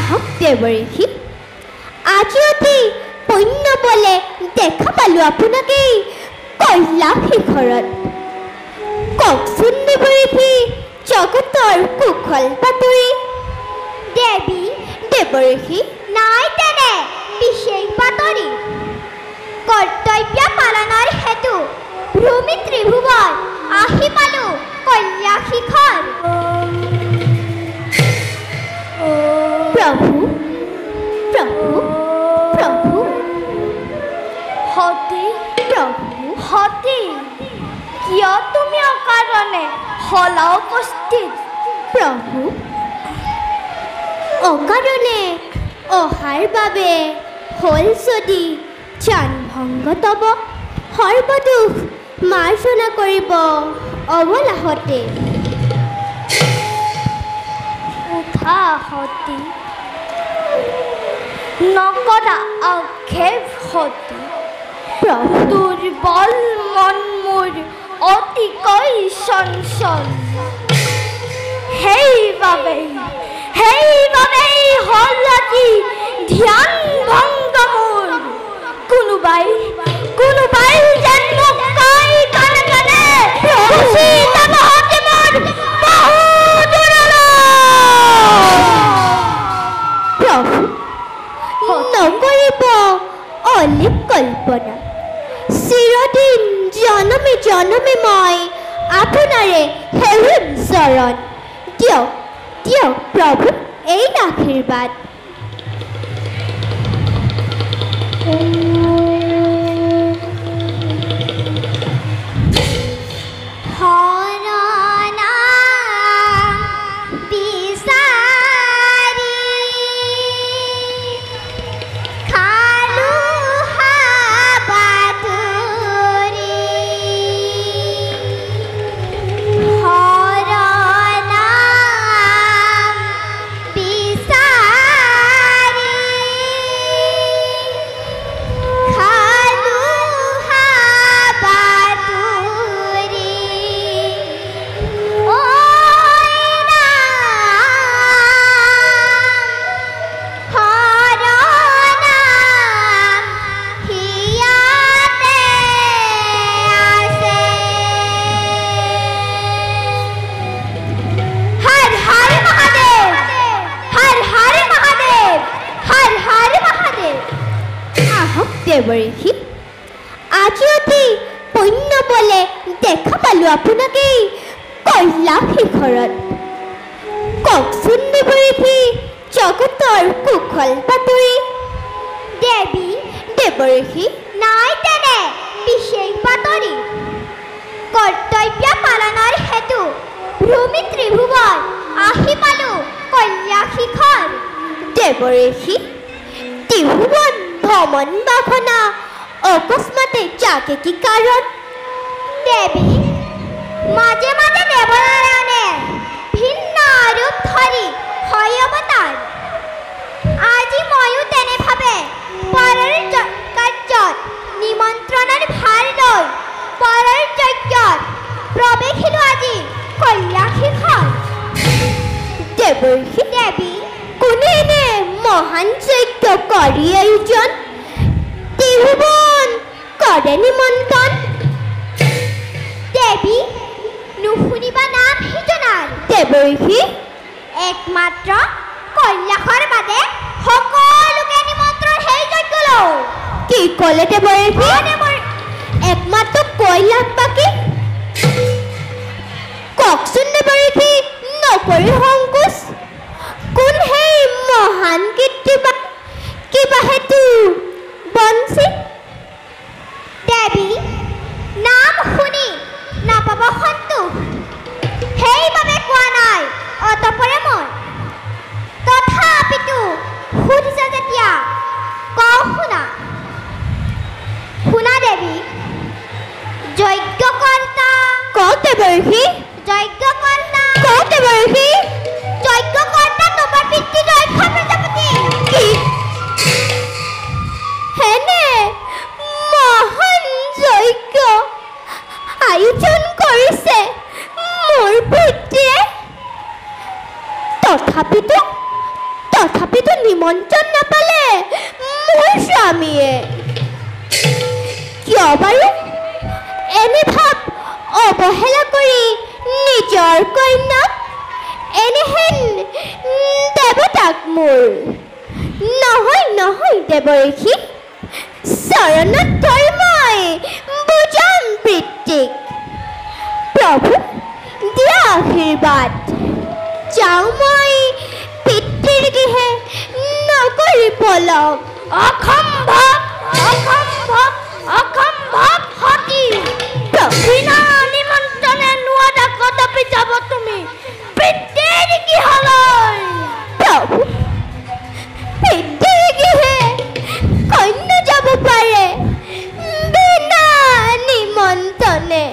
আহক দেৱঋষি, আজি অতি পুণ্য বলে দেখা পালো আপোনাকে কৈলাশ শিখৰত। কওকচোন দেৱঋষি, জগতৰ কুশল বাতৰি। দেৱী দেৱঋষি, নাই তেনে বিশেষ বাতৰি। কৰ্তব্য পালনৰ হেতু ভূমি ত্ৰিভুৱন আহি পালো কৈলাশ শিখৰ। প্ৰভু প্ৰভু প্ৰভু, সতী প্ৰভু সতী, কিয় তুমি অকাৰণে হলা উপস্থিত? প্ৰভু, অকাৰণে অহাৰ বাবে হ'ল যদি জানভংগ তব, সৰ্বদোষ মাৰ্জনা কৰিব অবলাহতে। উঠা সতী, নকৰা আক্ষেপ সতী। প্ৰভু দুৰ্বল মন মোৰ অতিকৈ চঞ্চল। সেইবাবেই হ'ল আজি ধ্যান ভংগ মোৰ। কোনোবাই যেন মোক কয় কানে কানে, গুচি যাব হতে মোৰ বহু দূৰলৈ। প্ৰভু, নকৰিব অলিপ কল্পনা। চিৰদিন জনমে জনমে মই আপোনাৰে সেউম চৰণ। দিয়ক দিয়ক প্ৰভু এই আশীৰ্বাদ। দেৱঋষি, আজি অতি পুণ্য বলে দেখা পালো আপোনাকে কৈলাশ শিখৰত। কওকচোন দেৱঋষি, জগতৰ কুশল বাতৰি। দেৱী দেৱঋষি, নাই তেনে বিশেষ বাতৰি। কৰ্তব্য পালনৰ হেতু ভূমি ত্ৰিভুৱন আহি পালো কৈলাশ শিখৰ। দেৱঋষি, ত্ৰিভুৱন ভ্ৰমণ বাসনা অকস্মাতে যাকে কি কাৰণ? দেৱী, মাজে মাজে দেৱনাৰায়ণে ভিন্ন ৰূপ ধৰি হয় অৱতাৰ। আজি ময়ো তেনেভাৱে পৰৰ কাৰ্যত নিমন্ত্ৰণৰ ভাৰ লৈ পৰৰ যজ্ঞত প্ৰৱেশিলো আজি কৈলাশ শিখৰ। দেৱঋষি, দেৱী, কোনে এনে মহান যজ্ঞ কৰি আয়োজন? ত্ৰিভুৱন কৰে নিমন্ত্ৰণ। দেৱী, নুশুনিবা নাম সিজনাৰ? দেৱঋষি, একমাত্ৰ কৈলাশৰ বাদে সকলোকে নিমন্ত্ৰণ সেই যজ্ঞলৈ। কি ক'লে দেৱঋষি? একমাত্ৰ কৈলাশ বাকী? কওকচোন দেৱঋষি, নকৰি সংকোচ। কোন সেই মহান কীৰ্তিবান, কিবা হেতু বঞ্চিত? দেৱী, নাম শুনি নাপাব সন্তোষ, সেইবাবে কোৱা নাই অতপৰে মই। তথাপিতো সুধিছে যেতিয়া কওঁ শুনা। শুনা দেৱী, যজ্ঞকৰ্তা। কওক দেৱঋষি। যজ্ঞকৰ্তা। কওক দেৱঋষি। যজ্ঞকৰ্তা তোমাৰ পিতৃ দক্ষ প্ৰজাপতি। কি হেনে মহান যজ্ঞ আয়োজন কৰিছে মোৰ পিতৃয়ে? তথাপিতো নিমন্ত্ৰণ নাপালে মোৰ স্বামীয়ে কিয় বাৰু এনে ভাৱ অৱহেলা কৰি নিজৰ কন্যাক এনেহেন দেৱতাক মোৰ নহয় নহয় দেৱঋষি চৰণত ধৰি মই বুজাম পিতৃক প্ৰভু দিয়া আশীৰ্বাদ যাওঁ মই পিতৃৰ গৃহে নগৰী পলক অসম্ভৱ অসম্ভৱ অসম্ভৱ সতী বিনা নিমন্ত্ৰণে নোৱাৰা কদাপি যাব তুমি পিতৃৰ গৃহলৈ প্ৰভু পিতৃৰ গৃহে কন্যা যাব পাৰে বিনা নিমন্ত্ৰণে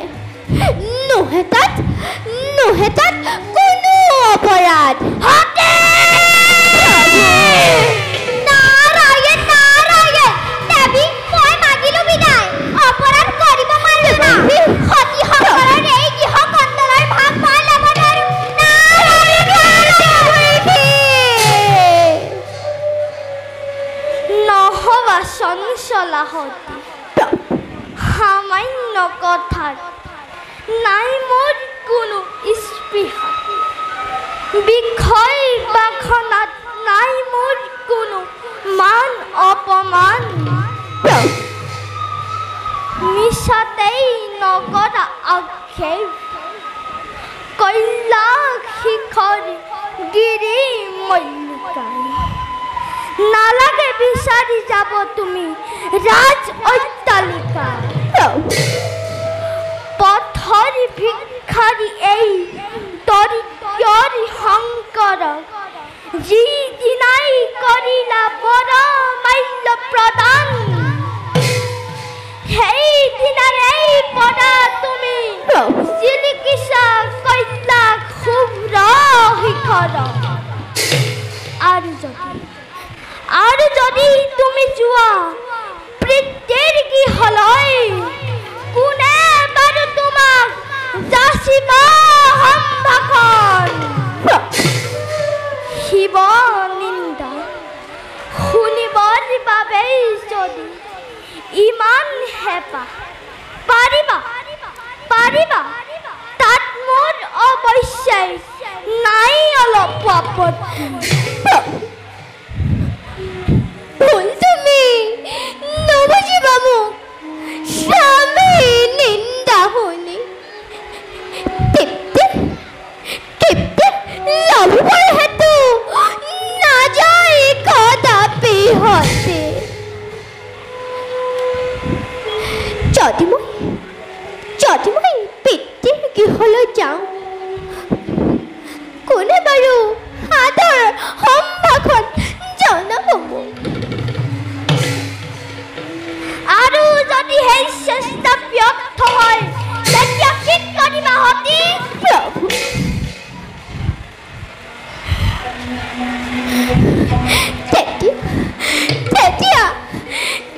নোহে তাত কোনো অপৰাধ নাৰায়ণ নাৰায়ণ দেৱী মই মাগিলো বিদায় অপৰাধ কৰিব পাৰো না সতীসকলৰ এই গৃহ কন্দলৰ ভাগ মই ল'ব নোৱাৰো নহবা চঞ্চলা সতী সামান্য কথাত নাই মোৰ কোনো স্পৃহা বিষয় বাখনাত নাই মোৰ কোনো মান অপমান মিছাতেই নকৰা আক্ষেপ কৈলাশ শিখৰ গিৰি মল্লিকাই নালাগে বিচাৰি যাব তুমি ৰাজ অট্টালিকা পথৰ ভিক্ষাৰী এই দৰিদ্ৰৰ শংকৰ যি দিনাই কৰিলা বৰ মাল্য প্ৰদান সেই দিনাৰেই পৰা তুমি জিলিকিছা কৈলাশ শুভ্ৰ শিখৰ আৰু যদি তুমি যোৱা পিতৃৰ গৃহলৈ কোনে বাৰু তোমাক যাচিব সম্ভাষণ শিৱ নিন্দা শুনিবৰ বাবেই যদি ইমান হেঁপাহ পাৰিবা তাত মোৰ অৱশ্যেই নাই অলপ আপত্তি ভুল তুমি নবুজিবা মোক স্বামী নিন্দা শুনি তৃপ্তি লভিবৰ হেতু নাযায় কদাপি হতে যদি মই পিতৃৰ গৃহলৈ যাওঁ কোনে বাৰু আদৰ সম্ভাষণ জনাব মোক আৰু যদি সেই চেষ্টা ব্যৰ্থ হয় তেতিয়া কি কৰিবা সতী প্ৰভু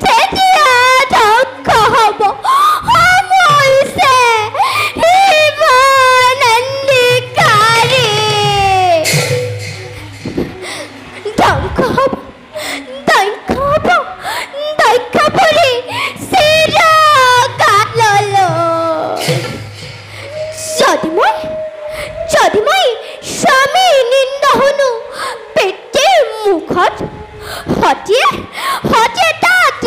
তেতিয়া ধ্বংস হ'ব সমৰিছে শিৱানন্দিকাৰী ধ্বংস হ'ব দক্ষ পৰি চিৰকাললৈ যদি মই স্বামী নিন্দা শুনো পিতৃৰ মুখত সতীয়ে তাত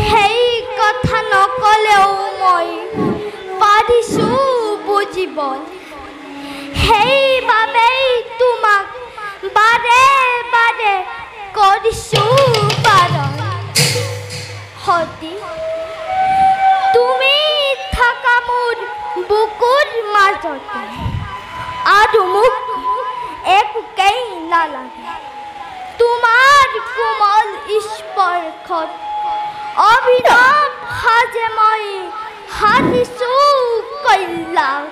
সেই কথা নকলেও মই পাৰিছো বুজিব সেইবাবেই তোমাক বাৰে বাৰে কৰিছো বাৰণ সতী তুমি থাকা মোৰ বুকুৰ মাজতে আৰু মোক একোকেই নালাগে তোমাৰ কোমল স্পৰ্শত অভিনৱ সাজে মই সাজিছো কৈলাশ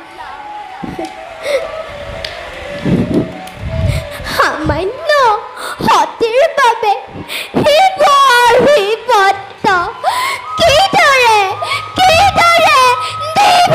সামান্য সতীৰ বাবে শিৱৰ বিপত্ত কিদৰে দিব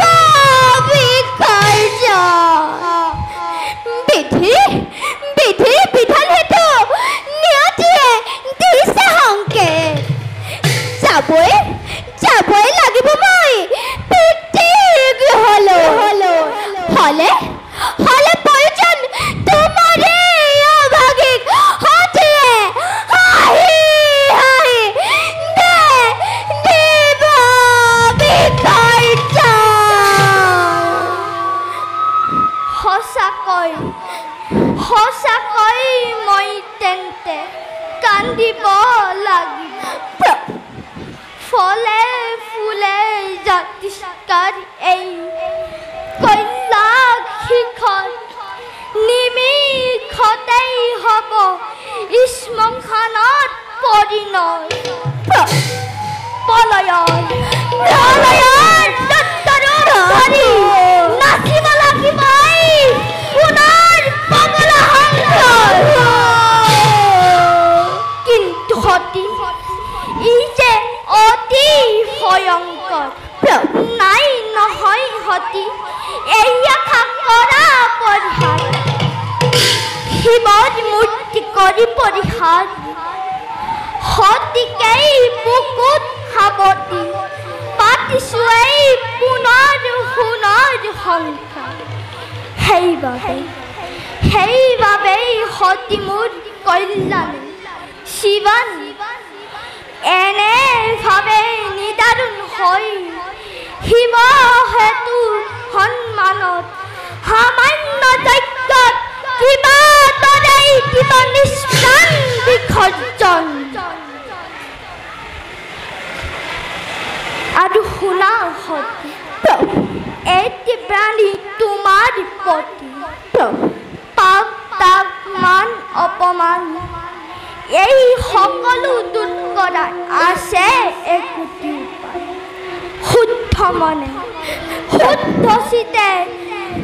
পৰীক্ষাৰ এই কৈলাশ শিখৰ নিমিষতেই হ'ব শ্মশানত পৰিণয় প্ৰলয়ৰ তত্তৰৰ ধৰি নাচিব লাগিব পুনৰ পগলা সংসাৰ কিন্তু সতী ই যে অতি ভয়ংকৰ নাই নহয় সতী এই আশা কৰা পৰিহাৰ শিৱৰ মূৰ্তি কৰি পৰিহাৰ সতীকেই বুকুত সাৱটি পাতিছোঁ এই পুনৰ সোণৰ সংসাৰ সেইবাবেই সতী মোৰ কল্যাণী শিৱান এনেভাৱে নিদাৰুণ হৈ শিৱ হেতু সন্মানত সামান্য যজ্ঞত কিবা তৰেই দিব নিষ্প্ৰাণ বিসৰ্জন আৰু শুনা সতী এটি প্ৰাণী তোমাৰ প্ৰতি পাপ তাপ মান অপমান এই সকলো দূৰ কৰা আছে একোটি উপায় শুদ্ধ মনে শুদ্ধ চিতে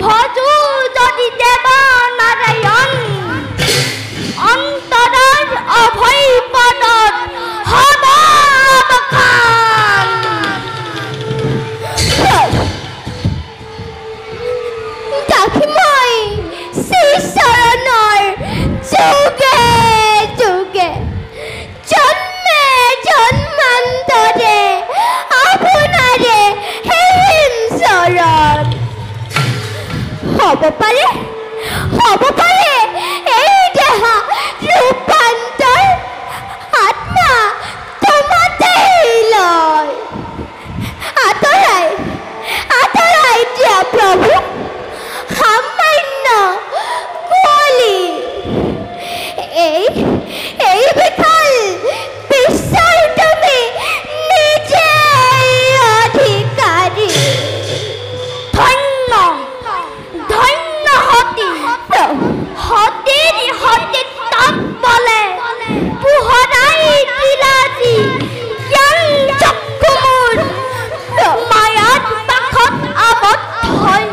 ভজো যদি দেৱ নাৰায়ণ অন্তৰৰ অভয় পদত হ'ব অৱসান তাকে মই শ্ৰীচৰণৰ যোগে যোগে জন্মে জন্মান্তৰে আপোনাৰে হেম চৰণ হ'ব পাৰে এই দেহ ৰূপান্তৰ আত্মা তোমাতেই লয় আঁতৰাই দিয়া প্ৰভু সামান্য কুঁৱলী এই বিশাল বিশ্বৰ তুমি নিজেই অধিকাৰী ধন্য সতীৰ তাপ বলে পোহৰাই দিলাজি জ্ঞান চক্ষু মোৰ মায়াত পাখত আবদ্ধ হৈ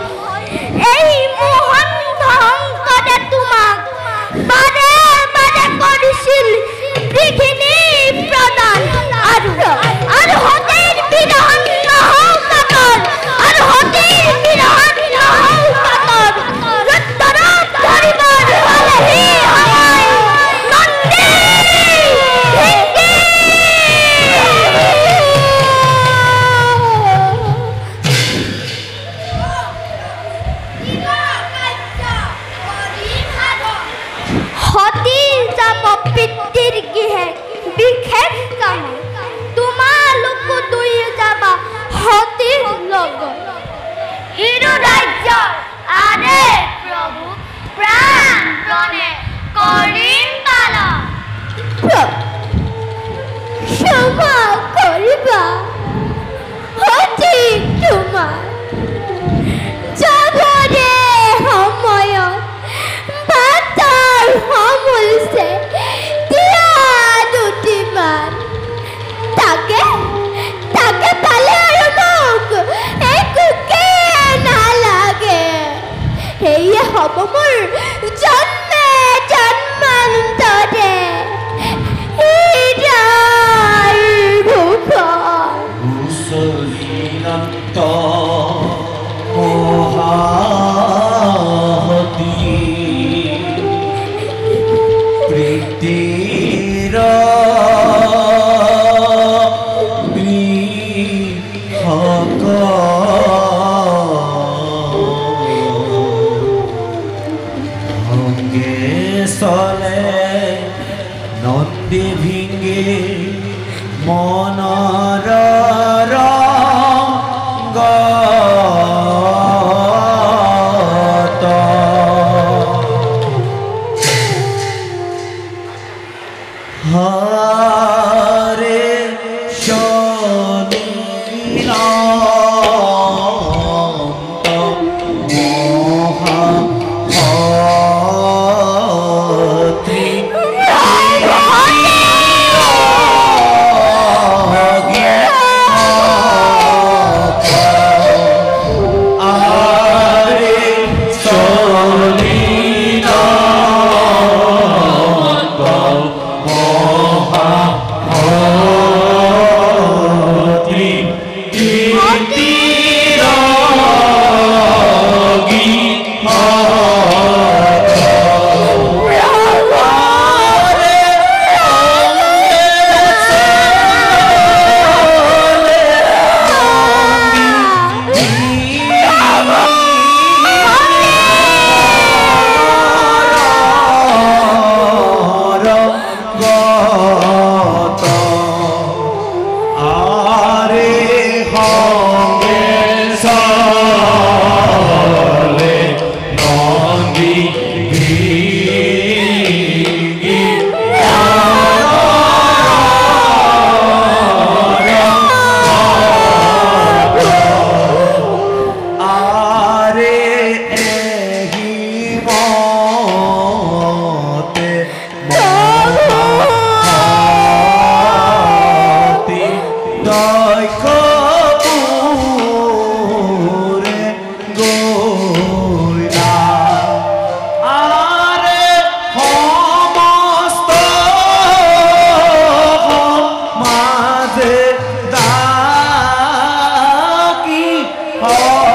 হয়